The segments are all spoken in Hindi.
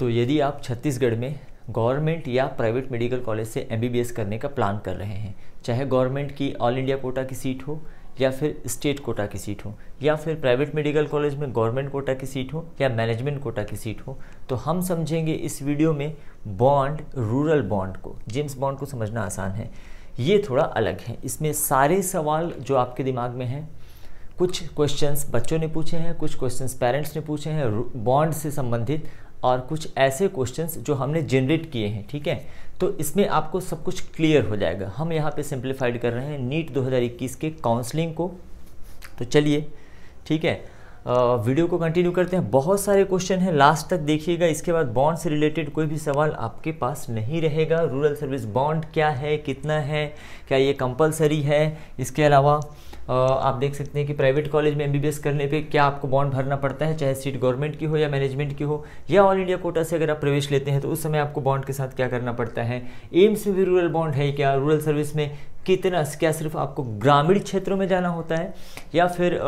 तो यदि आप छत्तीसगढ़ में गवर्नमेंट या प्राइवेट मेडिकल कॉलेज से MBBS करने का प्लान कर रहे हैं, चाहे गवर्नमेंट की ऑल इंडिया कोटा की सीट हो या फिर स्टेट कोटा की सीट हो या फिर प्राइवेट मेडिकल कॉलेज में गवर्नमेंट कोटा की सीट हो या मैनेजमेंट कोटा की सीट हो, तो हम समझेंगे इस वीडियो में बॉन्ड, रूरल बॉन्ड को। जेम्स बॉन्ड को समझना आसान है, ये थोड़ा अलग है। इसमें सारे सवाल जो आपके दिमाग में हैं, कुछ क्वेश्चंस बच्चों ने पूछे हैं, कुछ क्वेश्चंस पेरेंट्स ने पूछे हैं बॉन्ड से संबंधित, और कुछ ऐसे क्वेश्चंस जो हमने जनरेट किए हैं, ठीक है। तो इसमें आपको सब कुछ क्लियर हो जाएगा। हम यहाँ पे सिंप्लीफाइड कर रहे हैं नीट 2021 के काउंसलिंग को। तो चलिए ठीक है, वीडियो को कंटिन्यू करते हैं। बहुत सारे क्वेश्चन हैं, लास्ट तक देखिएगा। इसके बाद बॉन्ड से रिलेटेड कोई भी सवाल आपके पास नहीं रहेगा। रूरल सर्विस बॉन्ड क्या है, कितना है, क्या ये कंपलसरी है, इसके अलावा आप देख सकते हैं कि प्राइवेट कॉलेज में MBBS करने पे क्या आपको बॉन्ड भरना पड़ता है, चाहे सीट गवर्नमेंट की हो या मैनेजमेंट की हो, या ऑल इंडिया कोटा से अगर आप प्रवेश लेते हैं तो उस समय आपको बॉन्ड के साथ क्या करना पड़ता है। एम्स में भी रूरल बॉन्ड है क्या, रूरल सर्विस में कितना, क्या सिर्फ आपको ग्रामीण क्षेत्रों में जाना होता है, या फिर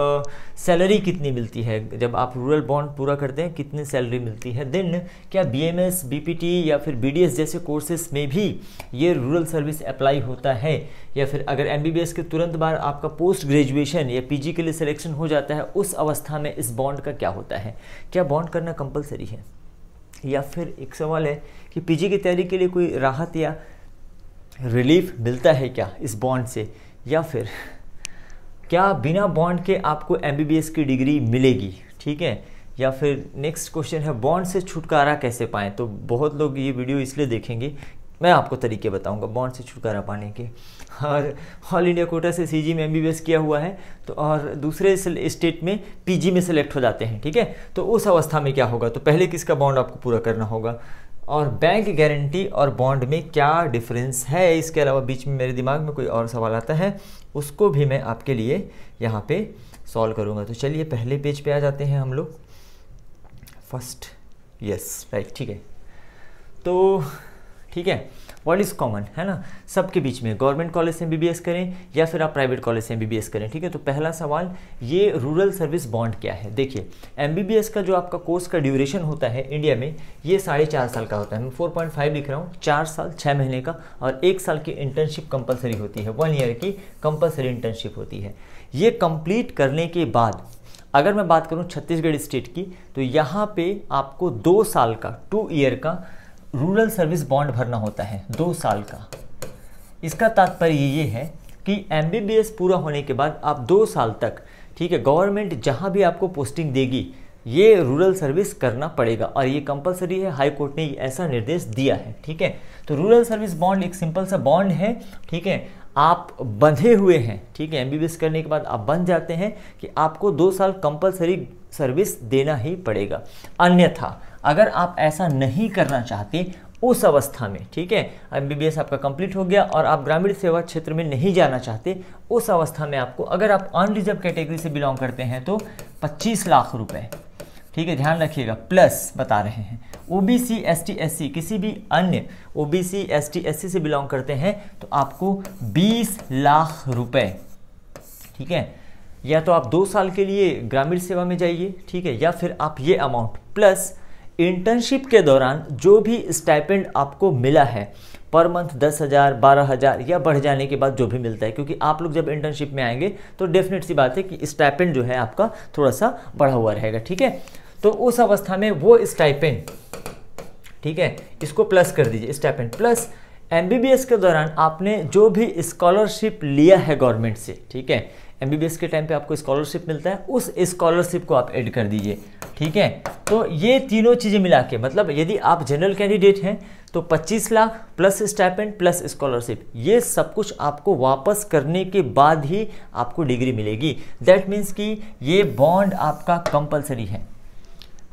सैलरी कितनी मिलती है जब आप रूरल बॉन्ड पूरा करते हैं, कितनी सैलरी मिलती है। देन क्या BMS, BPT या फिर BDS जैसे कोर्सेज में भी ये रूरल सर्विस अप्लाई होता है, या फिर अगर MBBS के तुरंत बाद आपका पोस्ट ग्रेजुएशन या PG के लिए सिलेक्शन हो जाता है, उस अवस्था में इस बॉन्ड का क्या होता है। क्या बॉन्ड करना कंपलसरी है, या फिर एक सवाल है कि PG की तैयारी के लिए कोई राहत या रिलीफ मिलता है क्या इस बॉन्ड से, या फिर क्या बिना बॉन्ड के आपको MBBS की डिग्री मिलेगी, ठीक है। या फिर नेक्स्ट क्वेश्चन है बॉन्ड से छुटकारा कैसे पाएं। तो बहुत लोग ये वीडियो इसलिए देखेंगे, मैं आपको तरीके बताऊंगा बॉन्ड से छुटकारा पाने के। और ऑल इंडिया कोटा से CG में MBBS किया हुआ है तो, और दूसरे स्टेट में PG में सेलेक्ट हो जाते हैं, ठीक है। तो उस अवस्था में क्या होगा, तो पहले किसका बॉन्ड आपको पूरा करना होगा, और बैंक गारंटी और बॉन्ड में क्या डिफरेंस है। इसके अलावा बीच में मेरे दिमाग में कोई और सवाल आता है, उसको भी मैं आपके लिए यहाँ पे सॉल्व करूँगा। तो चलिए पहले पेज पे आ जाते हैं हम लोग। फर्स्ट, यस राइट, ठीक है। तो ठीक है, व्हाट इज़ कॉमन है ना सबके बीच में, गवर्नमेंट कॉलेज से MBBS करें या फिर आप प्राइवेट कॉलेज से MBBS करें, ठीक है। तो पहला सवाल, ये रूरल सर्विस बॉन्ड क्या है। देखिए MBBS का जो आपका कोर्स का ड्यूरेशन होता है इंडिया में, ये 4.5 साल का होता है। मैं 4.5 लिख रहा हूँ, 4 साल 6 महीने का, और 1 साल की इंटर्नशिप कंपलसरी होती है, 1 ईयर की कंपलसरी इंटर्नशिप होती है। ये कंप्लीट करने के बाद अगर मैं बात करूँ छत्तीसगढ़ स्टेट की, तो यहाँ पे आपको 2 साल का, 2 ईयर का रूरल सर्विस बॉन्ड भरना होता है, 2 साल का। इसका तात्पर्य ये है कि MBBS पूरा होने के बाद आप 2 साल तक, ठीक है, गवर्नमेंट जहाँ भी आपको पोस्टिंग देगी ये रूरल सर्विस करना पड़ेगा, और ये कंपलसरी है। हाई कोर्ट ने ऐसा निर्देश दिया है, ठीक है। तो रूरल सर्विस बॉन्ड एक सिंपल सा बॉन्ड है, ठीक है। आप बंधे हुए हैं, ठीक है, MBBS करने के बाद आप बंध जाते हैं कि आपको 2 साल कंपलसरी सर्विस देना ही पड़ेगा। अन्यथा अगर आप ऐसा नहीं करना चाहते उस अवस्था में, ठीक है, MBBS आपका कंप्लीट हो गया और आप ग्रामीण सेवा क्षेत्र में नहीं जाना चाहते, उस अवस्था में आपको, अगर आप अनरिजर्व कैटेगरी से बिलोंग करते हैं तो 25 लाख रुपए, ठीक है, ध्यान रखिएगा, प्लस बता रहे हैं। OBC ST SC किसी भी अन्य OBC ST SC से बिलोंग करते हैं तो आपको 20 लाख रुपए, ठीक है। या तो आप 2 साल के लिए ग्रामीण सेवा में जाइए, ठीक है, या फिर आप ये अमाउंट प्लस इंटर्नशिप के दौरान जो भी स्टाइपेंड आपको मिला है पर मंथ 10,000, 12,000 या बढ़ जाने के बाद जो भी मिलता है, क्योंकि आप लोग जब इंटर्नशिप में आएंगे तो डेफिनेट सी बात है कि स्टाइपेंड जो है आपका थोड़ा सा बढ़ा हुआ रहेगा, ठीक है। तो उस अवस्था में वो स्टाइपेंड, ठीक है, इसको प्लस कर दीजिए, स्टाइपेंड प्लस MBBS के दौरान आपने जो भी स्कॉलरशिप लिया है गवर्नमेंट से, ठीक है, MBBS के टाइम पे आपको स्कॉलरशिप मिलता है, उस स्कॉलरशिप को आप ऐड कर दीजिए, ठीक है। तो ये तीनों चीज़ें मिला के, मतलब यदि आप जनरल कैंडिडेट हैं तो 25 lakh plus stipend plus scholarship, ये सब कुछ आपको वापस करने के बाद ही आपको डिग्री मिलेगी। दैट मीन्स कि ये बॉन्ड आपका कंपलसरी है।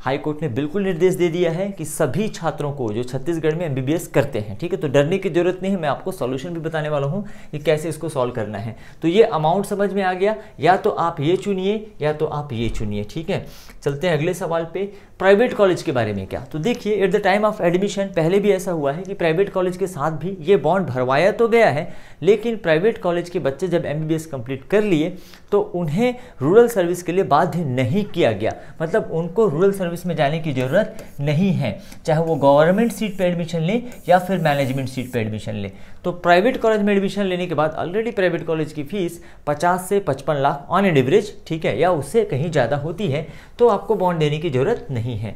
हाई कोर्ट ने बिल्कुल निर्देश दे दिया है कि सभी छात्रों को जो छत्तीसगढ़ में MBBS करते हैं, ठीक है, तो डरने की जरूरत नहीं है। मैं आपको सॉल्यूशन भी बताने वाला हूँ कि कैसे इसको सॉल्व करना है। तो ये अमाउंट समझ में आ गया, या तो आप ये चुनिए या तो आप ये चुनिए, ठीक है। चलते हैं अगले सवाल पे। प्राइवेट कॉलेज के बारे में क्या, तो देखिए at the time of admission पहले भी ऐसा हुआ है कि प्राइवेट कॉलेज के साथ भी ये बॉन्ड भरवाया तो गया है, लेकिन प्राइवेट कॉलेज के बच्चे जब MBBS कंप्लीट कर लिए तो उन्हें रूरल सर्विस के लिए बाध्य नहीं किया गया, मतलब उनको रूरल सर्विस में जाने की ज़रूरत नहीं है, चाहे वो गवर्नमेंट सीट पे एडमिशन ले या फिर मैनेजमेंट सीट पे एडमिशन ले। तो प्राइवेट कॉलेज में एडमिशन लेने के बाद ऑलरेडी प्राइवेट कॉलेज की फीस 50 से 55 लाख ऑन एन एवरेज, ठीक है, या उससे कहीं ज़्यादा होती है, तो आपको बॉन्ड देने की ज़रूरत नहीं है।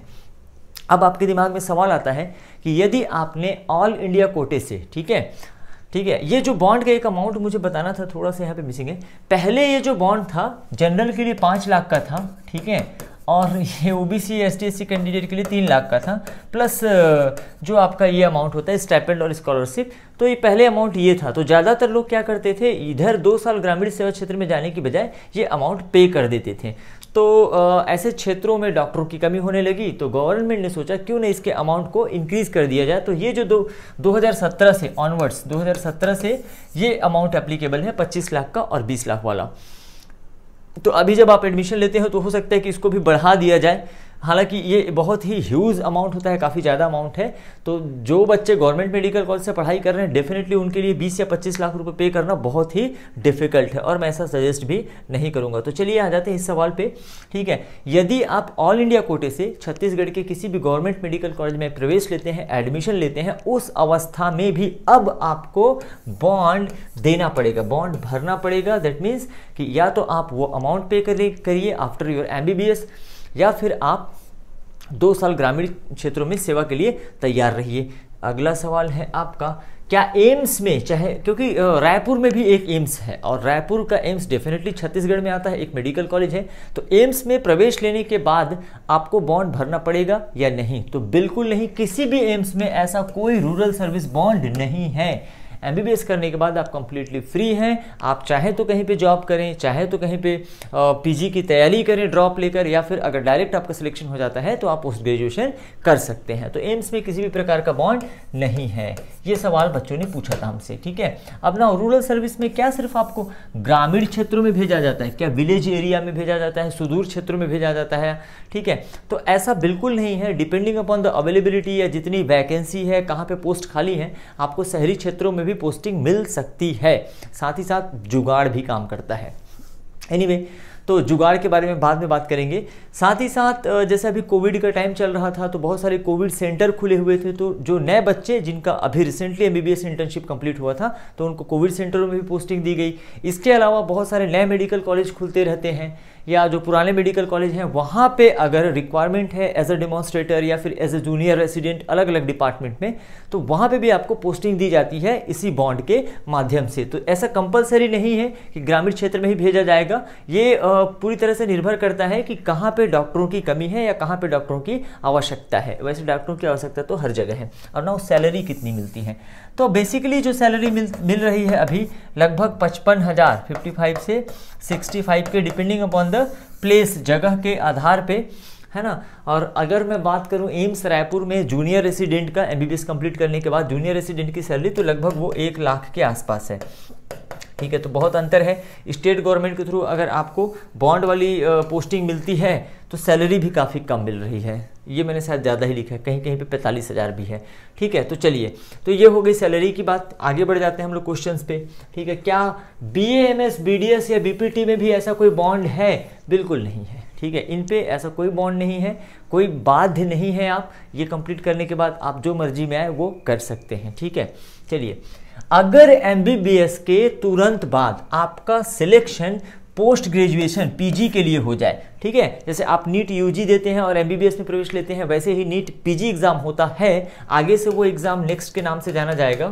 अब आपके दिमाग में सवाल आता है कि यदि आपने ऑल इंडिया कोटे से, ठीक है, ये जो बॉन्ड का एक अमाउंट मुझे बताना था, थोड़ा सा यहाँ पे मिसिंग है। पहले ये जो बॉन्ड था जनरल के लिए 5 लाख का था, ठीक है, और ये OBC ST SC कैंडिडेट के लिए 3 लाख का था, प्लस जो आपका ये अमाउंट होता है स्टाइपेंड और स्कॉलरशिप, तो ये पहले अमाउंट ये था। तो ज़्यादातर लोग क्या करते थे, इधर 2 साल ग्रामीण सेवा क्षेत्र में जाने की बजाय ये अमाउंट पे कर देते थे। तो ऐसे क्षेत्रों में डॉक्टरों की कमी होने लगी, तो गवर्नमेंट ने सोचा क्यों नहीं इसके अमाउंट को इंक्रीज़ कर दिया जाए। तो ये जो 2017 से ऑनवर्ड्स, 2017 से ये अमाउंट एप्लीकेबल है 25 लाख का और 20 लाख वाला। तो अभी जब आप एडमिशन लेते हो तो हो सकता है कि इसको भी बढ़ा दिया जाए, हालांकि ये बहुत ही ह्यूज अमाउंट होता है, काफ़ी ज़्यादा अमाउंट है। तो जो बच्चे गवर्नमेंट मेडिकल कॉलेज से पढ़ाई कर रहे हैं डेफिनेटली उनके लिए 20 या 25 लाख रुपए पे करना बहुत ही डिफिकल्ट है, और मैं ऐसा सजेस्ट भी नहीं करूंगा। तो चलिए आ जाते हैं इस सवाल पे, ठीक है। यदि आप ऑल इंडिया कोटे से छत्तीसगढ़ के किसी भी गवर्नमेंट मेडिकल कॉलेज में प्रवेश लेते हैं, एडमिशन लेते हैं, उस अवस्था में भी अब आपको बॉन्ड देना पड़ेगा, बॉन्ड भरना पड़ेगा। दैट मीन्स कि या तो आप वो अमाउंट पे करिए आफ्टर योर MBBS, या फिर आप 2 साल ग्रामीण क्षेत्रों में सेवा के लिए तैयार रहिए। अगला सवाल है आपका, क्या एम्स में, चाहे क्योंकि रायपुर में भी एक एम्स है और रायपुर का एम्स डेफिनेटली छत्तीसगढ़ में आता है, एक मेडिकल कॉलेज है, तो एम्स में प्रवेश लेने के बाद आपको बॉन्ड भरना पड़ेगा या नहीं? तो बिल्कुल नहीं, किसी भी एम्स में ऐसा कोई रूरल सर्विस बॉन्ड नहीं है। MBBS करने के बाद आप कंप्लीटली फ्री हैं, आप चाहे तो कहीं पे जॉब करें, चाहे तो कहीं पे PG की तैयारी करें ड्रॉप लेकर, या फिर अगर डायरेक्ट आपका सिलेक्शन हो जाता है तो आप पोस्ट ग्रेजुएशन कर सकते हैं। तो एम्स में किसी भी प्रकार का बॉन्ड नहीं है। ये सवाल बच्चों ने पूछा था हमसे, ठीक है। अब ना रूरल सर्विस में क्या सिर्फ आपको ग्रामीण क्षेत्रों में भेजा जाता है, क्या विलेज एरिया में भेजा जाता है, सुदूर क्षेत्रों में भेजा जाता है, ठीक है? तो ऐसा बिल्कुल नहीं है। डिपेंडिंग अपॉन द अवेलेबिलिटी या जितनी वैकेंसी है, कहाँ पे पोस्ट खाली है, आपको शहरी क्षेत्रों में भी पोस्टिंग मिल सकती है। साथ ही साथ जुगाड़ भी काम करता है। एनीवे, तो जुगाड़ के बारे में बाद में बात करेंगे। साथ ही साथ जैसे अभी कोविड का टाइम चल रहा था तो बहुत सारे कोविड सेंटर खुले हुए थे, तो जो नए बच्चे जिनका अभी रिसेंटली MBBS इंटर्नशिप कंप्लीट हुआ था तो उनको कोविड सेंटरों में भी पोस्टिंग दी गई। इसके अलावा बहुत सारे नए मेडिकल कॉलेज खुलते रहते हैं, या जो पुराने मेडिकल कॉलेज हैं वहाँ पे अगर रिक्वायरमेंट है एज अ डेमोन्स्ट्रेटर या फिर एज अ जूनियर रेसिडेंट अलग अलग डिपार्टमेंट में, तो वहाँ पे भी आपको पोस्टिंग दी जाती है इसी बॉन्ड के माध्यम से। तो ऐसा कंपलसरी नहीं है कि ग्रामीण क्षेत्र में ही भेजा जाएगा, ये पूरी तरह से निर्भर करता है कि कहाँ पे डॉक्टरों की कमी है या कहाँ पे डॉक्टरों की आवश्यकता है। वैसे डॉक्टरों की आवश्यकता तो हर जगह है। और ना सैलरी कितनी मिलती है, तो बेसिकली जो सैलरी मिल रही है अभी लगभग 55,000, 55 से 65 के, डिपेंडिंग अपॉन द प्लेस, जगह के आधार पे, है ना। और अगर मैं बात करूं एम्स रायपुर में जूनियर रेसिडेंट का MBBS कंप्लीट करने के बाद जूनियर रेसिडेंट की सैलरी तो लगभग वो 1 लाख के आसपास है, ठीक है। तो बहुत अंतर है। स्टेट गवर्नमेंट के थ्रू अगर आपको बॉन्ड वाली पोस्टिंग मिलती है तो सैलरी भी काफ़ी कम मिल रही है। ये मैंने शायद ज़्यादा ही लिखा है, कहीं कहीं पे 45,000 भी है, ठीक है। तो चलिए, तो ये हो गई सैलरी की बात। आगे बढ़ जाते हैं हम लोग क्वेश्चंस पे, ठीक है। क्या BAMS BDS या BPT में भी ऐसा कोई बॉन्ड है? बिल्कुल नहीं है, ठीक है। इन पे ऐसा कोई बॉन्ड नहीं है, कोई बाध्य नहीं है। आप ये कंप्लीट करने के बाद आप जो मर्जी में आए वो कर सकते हैं, ठीक है। चलिए, अगर MBBS के तुरंत बाद आपका सिलेक्शन पोस्ट ग्रेजुएशन PG के लिए हो जाए, ठीक है, जैसे आप नीट UG देते हैं और MBBS में प्रवेश लेते हैं, वैसे ही नीट PG एग्जाम होता है। आगे से वो एग्जाम नेक्स्ट के नाम से जाना जाएगा,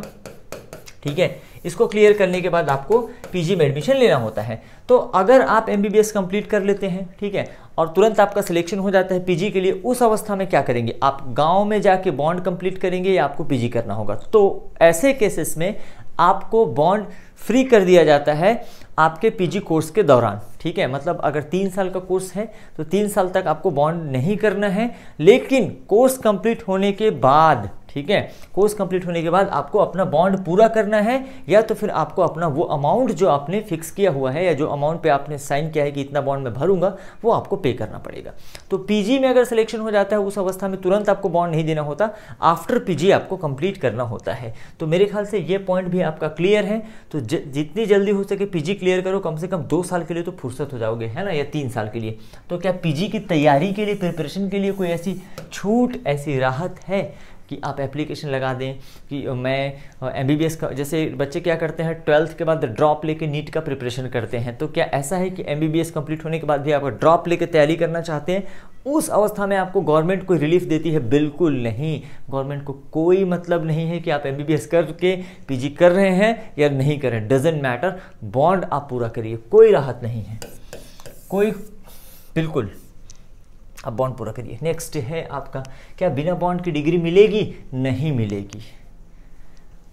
ठीक है। इसको क्लियर करने के बाद आपको PG में एडमिशन लेना होता है। तो अगर आप MBBS कंप्लीट कर लेते हैं, ठीक है, और तुरंत आपका सिलेक्शन हो जाता है PG के लिए, उस अवस्था में क्या करेंगे? आप गांव में जाके बॉन्ड कंप्लीट करेंगे या आपको PG करना होगा? तो ऐसे केसेस में आपको बॉन्ड फ्री कर दिया जाता है आपके PG कोर्स के दौरान, ठीक है। मतलब अगर 3 साल का कोर्स है तो 3 साल तक आपको बॉन्ड नहीं करना है, लेकिन कोर्स कंप्लीट होने के बाद, ठीक है। कोर्स कंप्लीट होने के बाद आपको अपना बॉन्ड पूरा करना है, या तो फिर आपको अपना वो अमाउंट जो आपने फिक्स किया हुआ है या जो अमाउंट पे आपने साइन किया है कि इतना बॉन्ड मैं भरूंगा, वो आपको पे करना पड़ेगा। तो पीजी में अगर सिलेक्शन हो जाता है उस अवस्था में तुरंत आपको बॉन्ड नहीं देना होता, आफ्टर पीजी आपको कंप्लीट करना होता है। तो मेरे ख्याल से ये पॉइंट भी आपका क्लियर है। तो जितनी जल्दी हो सके पीजी क्लियर करो, कम से कम 2 साल के लिए तो फुर्सत हो जाओगे, है ना, या 3 साल के लिए। तो क्या पीजी की तैयारी के लिए, प्रिपरेशन के लिए कोई ऐसी छूट, ऐसी राहत है कि आप एप्लीकेशन लगा दें कि मैं एमबीबीएस का, जैसे बच्चे क्या करते हैं 12th के बाद ड्रॉप लेके नीट का प्रिपरेशन करते हैं, तो क्या ऐसा है कि एमबीबीएस कंप्लीट होने के बाद भी आप ड्रॉप लेके तैयारी करना चाहते हैं, उस अवस्था में आपको गवर्नमेंट कोई रिलीफ देती है? बिल्कुल नहीं। गवर्नमेंट को कोई मतलब नहीं है कि आप एमबीबीएस करके पीजी कर रहे हैं या नहीं कर रहे हैं, डजेंट मैटर। बॉन्ड आप पूरा करिए, कोई राहत नहीं है, कोई, बिल्कुल आप बॉन्ड पूरा करिए। नेक्स्ट है आपका, क्या बिना बॉन्ड की डिग्री मिलेगी? नहीं मिलेगी।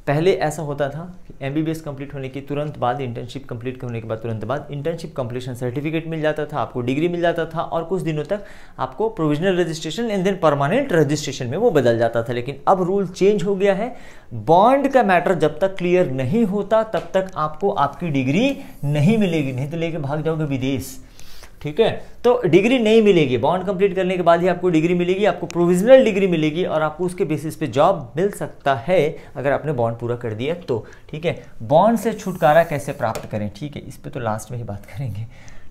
पहले ऐसा होता था कि एमबीबीएस कंप्लीट होने के तुरंत बाद, इंटर्नशिप कंप्लीट होने के बाद तुरंत बाद इंटर्नशिप कंप्लीशन सर्टिफिकेट मिल जाता था, आपको डिग्री मिल जाता था, और कुछ दिनों तक आपको provisional registration and then permanent registration में वो बदल जाता था। लेकिन अब रूल चेंज हो गया है। बॉन्ड का मैटर जब तक क्लियर नहीं होता तब तक आपको आपकी डिग्री नहीं मिलेगी, नहीं तो लेके भाग जाओगे विदेश, ठीक है। तो डिग्री नहीं मिलेगी, बॉन्ड कंप्लीट करने के बाद ही आपको डिग्री मिलेगी, आपको प्रोविजनल डिग्री मिलेगी, और आपको उसके बेसिस पे जॉब मिल सकता है अगर आपने बॉन्ड पूरा कर दिया तो, ठीक है। बॉन्ड से छुटकारा कैसे प्राप्त करें, ठीक है, इस पे तो लास्ट में ही बात करेंगे,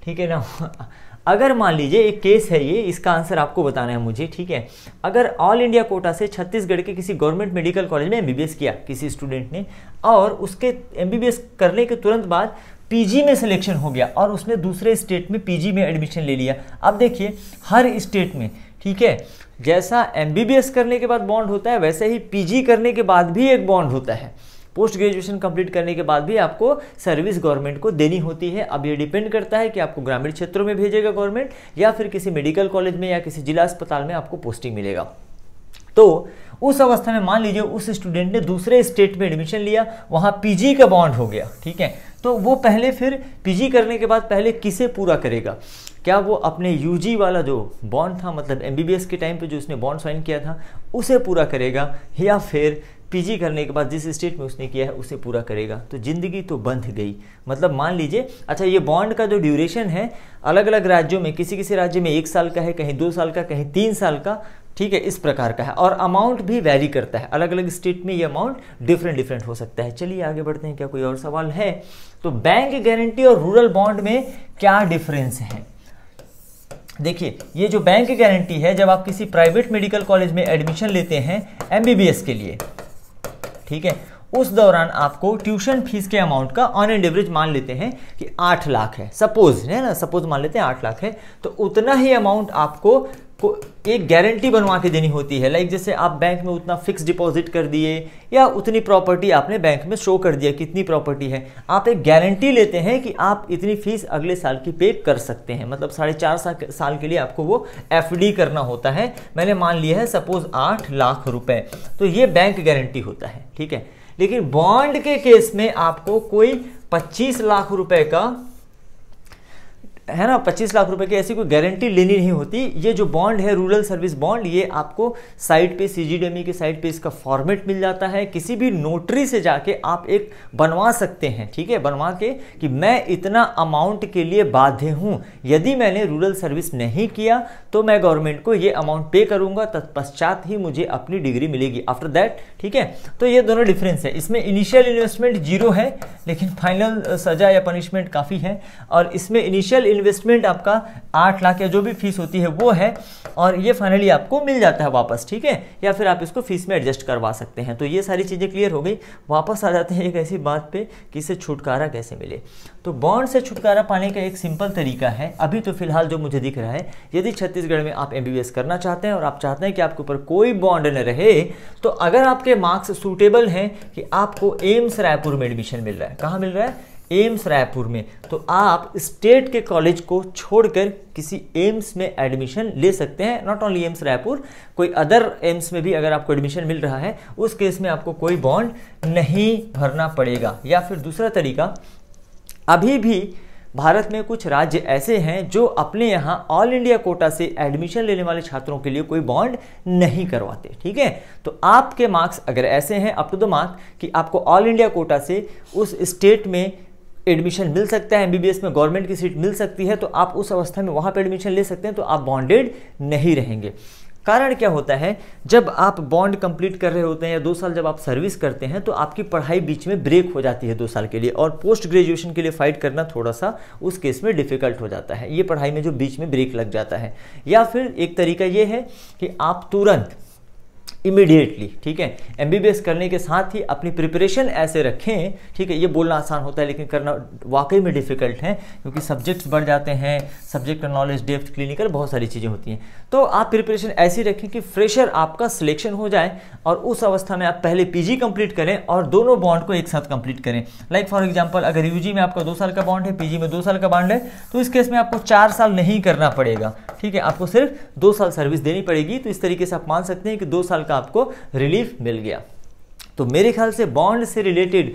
ठीक है ना। अगर मान लीजिए एक केस है ये, इसका आंसर आपको बताना है मुझे, ठीक है। अगर ऑल इंडिया कोटा से छत्तीसगढ़ के किसी गवर्नमेंट मेडिकल कॉलेज में एमबीबीएस किया किसी स्टूडेंट ने, और उसके एमबीबीएस करने के तुरंत बाद पीजी में सिलेक्शन हो गया और उसने दूसरे स्टेट में पीजी में एडमिशन ले लिया। अब देखिए हर स्टेट में, ठीक है, जैसा एमबीबीएस करने के बाद बॉन्ड होता है वैसे ही पीजी करने के बाद भी एक बॉन्ड होता है। पोस्ट ग्रेजुएशन कंप्लीट करने के बाद भी आपको सर्विस गवर्नमेंट को देनी होती है। अब ये डिपेंड करता है कि आपको ग्रामीण क्षेत्रों में भेजेगा गवर्नमेंट या फिर किसी मेडिकल कॉलेज में या किसी जिला अस्पताल में आपको पोस्टिंग मिलेगा। तो उस अवस्था में मान लीजिए उस स्टूडेंट ने दूसरे स्टेट में एडमिशन लिया, वहाँ पीजी का बॉन्ड हो गया, ठीक है। तो वो पहले फिर पीजी करने के बाद पहले किसे पूरा करेगा? क्या वो अपने यूजी वाला जो बॉन्ड था, मतलब एमबीबीएस के टाइम पे जो उसने बॉन्ड साइन किया था उसे पूरा करेगा, या फिर पीजी करने के बाद जिस स्टेट में उसने किया है उसे पूरा करेगा? तो ज़िंदगी तो बंध गई। मतलब मान लीजिए, अच्छा ये बॉन्ड का जो ड्यूरेशन है अलग अलग राज्यों में, किसी किसी राज्य में 1 साल का है, कहीं 2 साल का, कहीं 3 साल का, ठीक है, इस प्रकार का है। और अमाउंट भी वैरी करता है, अलग अलग स्टेट में ये अमाउंट डिफरेंट हो सकता है। चलिए आगे बढ़ते हैं, क्या कोई और सवाल है? तो बैंक गारंटी और रूरल बॉन्ड में क्या डिफरेंस है? देखिए ये जो बैंक गारंटी है, जब आप किसी प्राइवेट मेडिकल कॉलेज में एडमिशन लेते हैं एमबीबीएस के लिए, ठीक है, उस दौरान आपको ट्यूशन फीस के अमाउंट का ऑन एंड एवरेज मान लेते हैं कि 8 लाख है, सपोज है ना, सपोज मान लेते हैं 8 लाख है, तो उतना ही अमाउंट आपको एक गारंटी बनवा के देनी होती है। लाइक जैसे आप बैंक में उतना फिक्स डिपॉजिट कर दिए या उतनी प्रॉपर्टी आपने बैंक में शो कर दिया कितनी प्रॉपर्टी है, आप एक गारंटी लेते हैं कि आप इतनी फीस अगले साल की पे कर सकते हैं। मतलब 4.5 साल के लिए आपको वो एफडी करना होता है। मैंने मान लिया है सपोज 8 लाख रुपए, तो ये बैंक गारंटी होता है, ठीक है। लेकिन बॉन्ड के केस में आपको कोई 25 लाख रुपए का, है ना, 25 लाख रुपए की ऐसी कोई गारंटी लेनी नहीं होती। ये जो बॉन्ड है रूरल सर्विस बॉन्ड, ये आपको साइट पे सीजीडीएमई के साइट पे इसका फॉर्मेट मिल जाता है। किसी भी नोटरी से जाके आप एक बनवा सकते हैं, ठीक है, बनवा के कि मैं इतना अमाउंट के लिए बाध्य हूँ, यदि मैंने रूरल सर्विस नहीं किया तो मैं गवर्नमेंट को ये अमाउंट पे करूंगा, तत्पश्चात ही मुझे अपनी डिग्री मिलेगी, आफ्टर दैट, ठीक है। तो ये दोनों डिफरेंस है। इसमें इनिशियल इन्वेस्टमेंट 0 है लेकिन फाइनल सजा या पनिशमेंट काफ़ी है, और इसमें इनिशियल इन्वेस्टमेंट आपका 8 लाख या जो भी फीस होती है वो है, और ये फाइनली आपको मिल जाता है वापस, ठीक है, या फिर आप इसको फीस में एडजस्ट करवा सकते हैं। तो ये सारी चीज़ें क्लियर हो गई। वापस आ जाते हैं एक ऐसी बात पे कि इससे छुटकारा कैसे मिले। तो बॉन्ड से छुटकारा पाने का एक सिंपल तरीका है, अभी तो फिलहाल जो मुझे दिख रहा है, यदि छत्तीसगढ़ में आप एमबीबीएस करना चाहते हैं और आप चाहते हैं कि आपके ऊपर कोई बॉन्ड न रहे, तो अगर आपके मार्क्स सूटेबल हैं कि आपको एम्स रायपुर में एडमिशन मिल रहा है, कहाँ मिल रहा है? एम्स रायपुर में, तो आप स्टेट के कॉलेज को छोड़कर किसी एम्स में एडमिशन ले सकते हैं। नॉट ओनली एम्स रायपुर, कोई अदर एम्स में भी अगर आपको एडमिशन मिल रहा है, उस केस में आपको कोई बॉन्ड नहीं भरना पड़ेगा। या फिर दूसरा तरीका, अभी भी भारत में कुछ राज्य ऐसे हैं जो अपने यहाँ ऑल इंडिया कोटा से एडमिशन लेने वाले छात्रों के लिए कोई बॉन्ड नहीं करवाते। ठीक है, तो आपके मार्क्स अगर ऐसे हैं अप टू द मार्क कि आपको ऑल इंडिया कोटा से उस स्टेट में एडमिशन मिल सकता है, एमबीबीएस में गवर्नमेंट की सीट मिल सकती है, तो आप उस अवस्था में वहाँ पे एडमिशन ले सकते हैं, तो आप बॉन्डेड नहीं रहेंगे। कारण क्या होता है, जब आप बॉन्ड कंप्लीट कर रहे होते हैं या 2 साल जब आप सर्विस करते हैं तो आपकी पढ़ाई बीच में ब्रेक हो जाती है 2 साल के लिए, और पोस्ट ग्रेजुएशन के लिए फाइट करना थोड़ा सा उस केस में डिफिकल्ट हो जाता है, ये पढ़ाई में जो बीच में ब्रेक लग जाता है। या फिर एक तरीका ये है कि आप तुरंत इमीडिएटली, ठीक है, एमबीबीएस करने के साथ ही अपनी प्रिपरेशन ऐसे रखें। ठीक है, ये बोलना आसान होता है लेकिन करना वाकई में डिफिकल्ट है, क्योंकि सब्जेक्ट्स बढ़ जाते हैं, सब्जेक्ट नॉलेज, डेप्थ, क्लिनिकल, बहुत सारी चीज़ें होती हैं। तो आप प्रिपरेशन ऐसी रखें कि फ्रेशर आपका सिलेक्शन हो जाए, और उस अवस्था में आप पहले पीजी कंप्लीट करें और दोनों बॉन्ड को एक साथ कंप्लीट करें। लाइक फॉर एग्जाम्पल, अगर यूजी में आपका 2 साल का बॉन्ड है, पीजी में 2 साल का बॉन्ड है, तो इस केस में आपको 4 साल नहीं करना पड़ेगा। ठीक है, आपको सिर्फ 2 साल सर्विस देनी पड़ेगी। तो इस तरीके से आप मान सकते हैं कि 2 साल का आपको रिलीफ मिल गया। तो मेरे ख्याल से बॉन्ड से रिलेटेड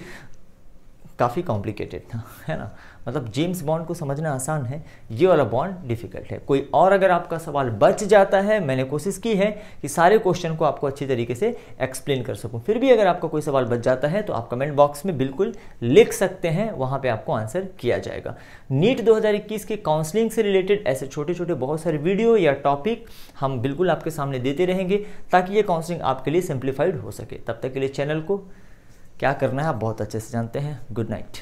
काफ़ी कॉम्प्लिकेटेड था, है ना, मतलब जेम्स बॉन्ड को समझना आसान है, ये वाला बॉन्ड डिफिकल्ट है। कोई और अगर आपका सवाल बच जाता है, मैंने कोशिश की है कि सारे क्वेश्चन को आपको अच्छी तरीके से एक्सप्लेन कर सकूं, फिर भी अगर आपका कोई सवाल बच जाता है तो आप कमेंट बॉक्स में बिल्कुल लिख सकते हैं, वहाँ पे आपको आंसर किया जाएगा। नीट 2021 के काउंसलिंग से रिलेटेड ऐसे छोटे छोटे बहुत सारे वीडियो या टॉपिक हम बिल्कुल आपके सामने देते रहेंगे, ताकि ये काउंसलिंग आपके लिए सिंप्लीफाइड हो सके। तब तक के लिए चैनल को क्या करना है आप बहुत अच्छे से जानते हैं। Good night.